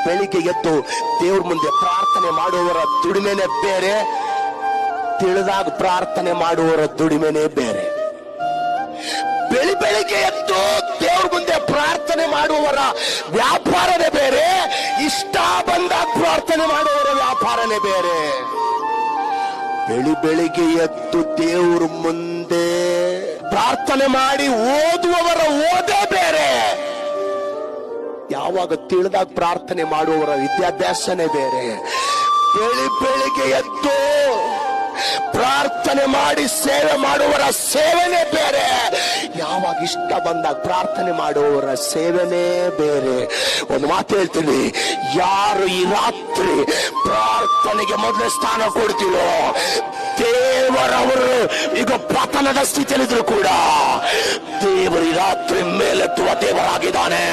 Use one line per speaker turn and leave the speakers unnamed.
ಬೆಳಿಗ್ಗೆ ಎದ್ದು ದೇವ್ರ ಮುಂದೆ ಪ್ರಾರ್ಥನೆ ಮಾಡುವವರ ದುಡಿಮೆನೆ ಬೇರೆ, ತಿಳಿದಾಗ ಪ್ರಾರ್ಥನೆ ಮಾಡುವವರ ದುಡಿಮೆನೆ ಬೇರೆ. ಬೆಳಿಗ್ಗೆ ಎದ್ದು ದೇವ್ರ ಮುಂದೆ ಪ್ರಾರ್ಥನೆ ಮಾಡುವವರ ವ್ಯಾಪಾರನೇ ಬೇರೆ, ಇಷ್ಟ ಬಂದಾಗ ಪ್ರಾರ್ಥನೆ ಮಾಡುವವರ ವ್ಯಾಪಾರನೇ ಬೇರೆ. ಬೆಳಿಗ್ಗೆ ಎದ್ದು ದೇವ್ರ ಮುಂದೆ ಪ್ರಾರ್ಥನೆ ಮಾಡಿ ಓದುವವರ ಓದೇ ಬೇರೆ, ಯಾವಾಗ ತಿಳಿದಾಗ ಪ್ರಾರ್ಥನೆ ಮಾಡುವವರ ವಿದ್ಯಾಭ್ಯಾಸನೇ ಬೇರೆ. ಬೆಳಿಗ್ಗೆ ಎದ್ದು ಪ್ರಾರ್ಥನೆ ಮಾಡಿ ಸೇವೆ ಮಾಡುವವರ ಸೇವೆನೇ ಬೇರೆ, ಯಾವಾಗ ಇಷ್ಟ ಬಂದಾಗ ಪ್ರಾರ್ಥನೆ ಮಾಡುವವರ ಸೇವೆನೇ ಬೇರೆ. ಒಂದು ಮಾತು ಹೇಳ್ತೀನಿ, ಯಾರು ಈ ರಾತ್ರಿ ಪ್ರಾರ್ಥನೆಗೆ ಮೊದಲೇ ಸ್ಥಾನ ಕೊಡ್ತೀರೋ ದೇವರವರು ಈಗ ಪತನದ ಸ್ಥಿತಿಯಲ್ಲಿದ್ರು ಕೂಡ ದೇವರು ಈ ರಾತ್ರಿ ಮೇಲೆತ್ತುವ ದೇವರಾಗಿದ್ದಾನೆ.